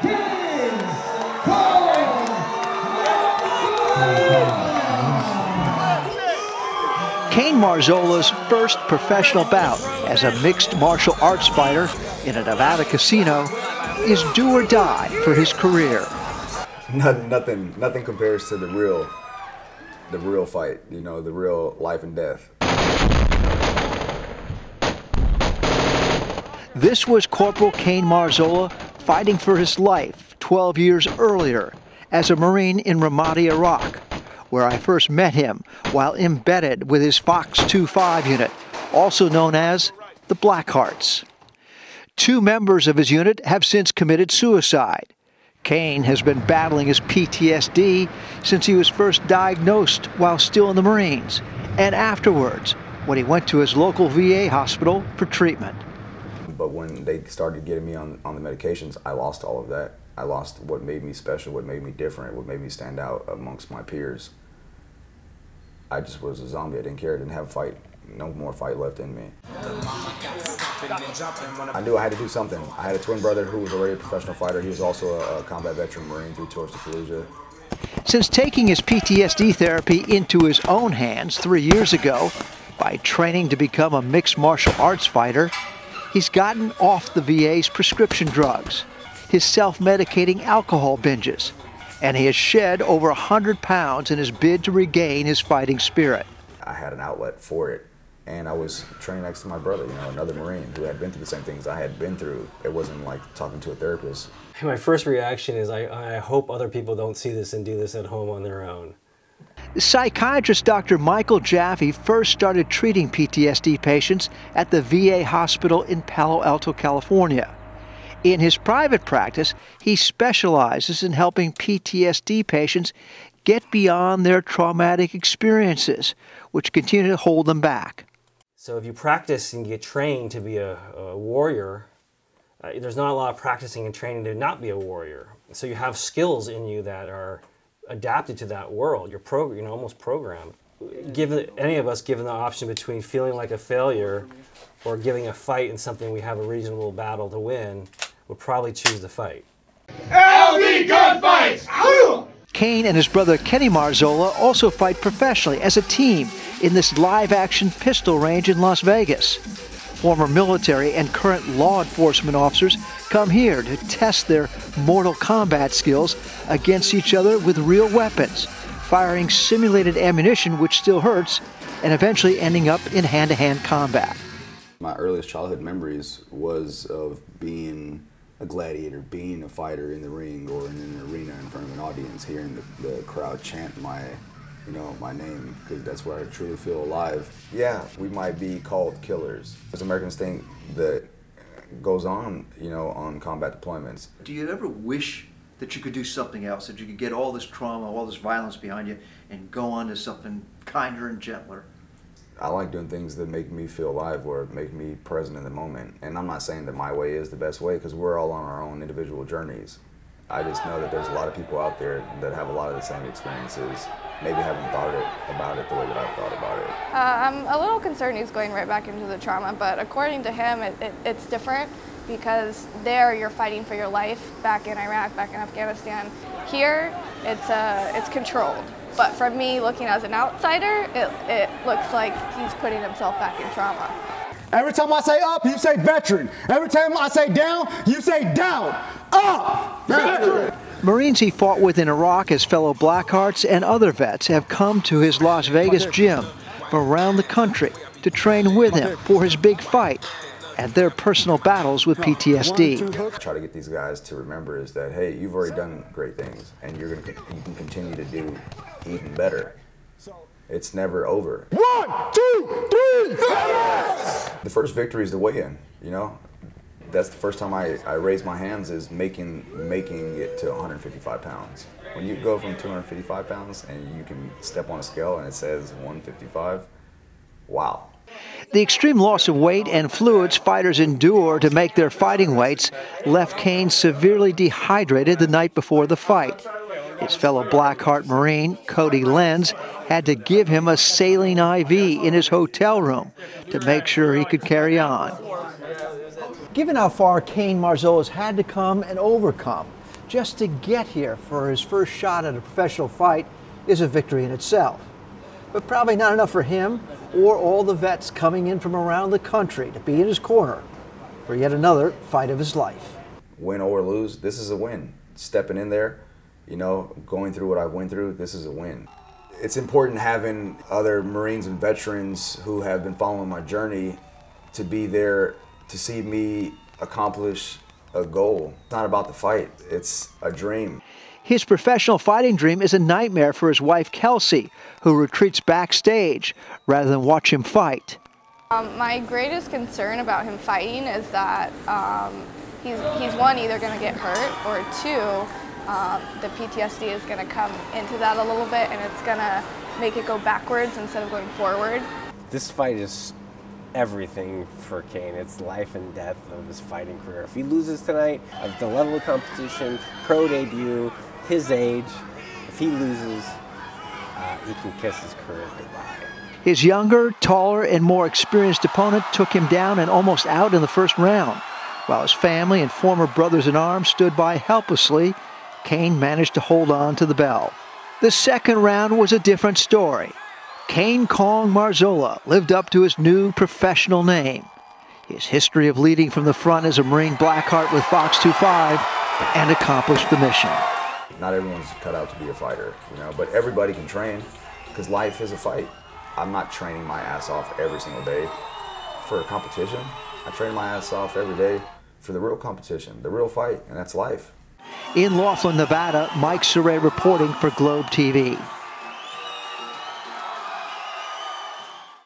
Kaine Kong Kaine Marzola's first professional bout as a mixed martial arts fighter in a Nevada casino is do or die for his career. Nothing compares to the real fight, you know, the real life and death. This was Corporal Kaine Marzola fighting for his life 12 years earlier as a Marine in Ramadi, Iraq, where I first met him while embedded with his Fox 25 unit, also known as the Blackhearts. 2 members of his unit have since committed suicide. Kaine has been battling his PTSD since he was first diagnosed while still in the Marines, and afterwards when he went to his local VA hospital for treatment. But when they started getting me on the medications, I lost all of that. I lost what made me special, what made me different, what made me stand out amongst my peers. I just was a zombie. I didn't care. I didn't have a fight. No more fight left in me. I knew I had to do something. I had a twin brother who was already a professional fighter. He was also a combat veteran Marine through tours to Fallujah. Since taking his PTSD therapy into his own hands 3 years ago by training to become a mixed martial arts fighter, he's gotten off the VA's prescription drugs, his self-medicating alcohol binges, and he has shed over 100 pounds in his bid to regain his fighting spirit. I had an outlet for it, and I was training next to my brother, you know, another Marine who had been through the same things I had been through. It wasn't like talking to a therapist. My first reaction is I hope other people don't see this and do this at home on their own. Psychiatrist Dr. Michael Jaffe first started treating PTSD patients at the VA hospital in Palo Alto, California. In his private practice, he specializes in helping PTSD patients get beyond their traumatic experiences, which continue to hold them back. So if you practice and get trained to be a warrior, there's not a lot of practicing and training to not be a warrior. So you have skills in you that are adapted to that world. You're almost programmed. Give any of us given the option between feeling like a failure or giving a fight in something we have a reasonable battle to win, would probably choose the fight. LD Gunfights! Kaine and his brother Kaine Marzola also fight professionally as a team in this live-action pistol range in Las Vegas. Former military and current law enforcement officers come here to test their Mortal Kombat skills against each other with real weapons, firing simulated ammunition which still hurts, and eventually ending up in hand-to-hand combat. My earliest childhood memories was of being a gladiator, being a fighter in the ring or in an arena in front of an audience, hearing the crowd chant my name, because that's where I truly feel alive. Yeah, we might be called killers. There's Americans think that goes on, you know, on combat deployments. Do you ever wish that you could do something else, that you could get all this trauma, all this violence behind you, and go on to something kinder and gentler? I like doing things that make me feel alive or make me present in the moment. And I'm not saying that my way is the best way, because we're all on our own individual journeys. I just know that there's a lot of people out there that have a lot of the same experiences, maybe haven't thought about it the way that I've thought about it. I'm a little concerned he's going right back into the trauma, but according to him, it's different because there you're fighting for your life back in Iraq, back in Afghanistan. Here, it's controlled. But for me, looking as an outsider, it looks like he's putting himself back in trauma. Every time I say up, you say veteran. Every time I say down, you say down. Up! Veteran! Marines he fought with in Iraq as fellow Blackhearts and other vets have come to his Las Vegas gym from around the country to train with him for his big fight and their personal battles with PTSD. What I try to get these guys to remember is that, hey, you've already done great things, and you can continue to do even better. It's never over. 1, 2, 3, finish! The first victory is the weigh-in, you know? That's the first time I raise my hands, is making it to 155 pounds. When you go from 255 pounds and you can step on a scale and it says 155, wow. The extreme loss of weight and fluids fighters endure to make their fighting weights left Kaine severely dehydrated the night before the fight. His fellow Blackheart Marine, Cody Lenz, had to give him a saline IV in his hotel room to make sure he could carry on. Given how far Kaine Marzola's had to come and overcome, Just to get here for his first shot at a professional fight is a victory in itself. But probably not enough for him or all the vets coming in from around the country to be in his corner for yet another fight of his life. Win or lose, this is a win. Stepping in there, you know, going through what I went through, this is a win. It's important having other Marines and veterans who have been following my journey to be there to see me accomplish a goal. It's not about the fight, it's a dream. His professional fighting dream is a nightmare for his wife, Kelsey, who retreats backstage rather than watch him fight. My greatest concern about him fighting is that he's one, either going to get hurt, or two, the PTSD is going to come into that a little bit, and it's going to make it go backwards instead of going forward. This fight is everything for Kaine. It's life and death of his fighting career. If he loses tonight, at the level of competition, pro debut, his age, if he loses, he can kiss his career goodbye. His younger, taller, and more experienced opponent took him down and almost out in the first round. While his family and former brothers-in-arms stood by helplessly, Kaine managed to hold on to the bell. The second round was a different story. Kaine Kong Marzola lived up to his new professional name. His history of leading from the front as a Marine Blackheart with Fox 25 and accomplished the mission. Not everyone's cut out to be a fighter, you know, but everybody can train because life is a fight. I'm not training my ass off every single day for a competition. I train my ass off every day for the real competition, the real fight, and that's life. In Laughlin, Nevada, Mike Cerre reporting for GlobeTV.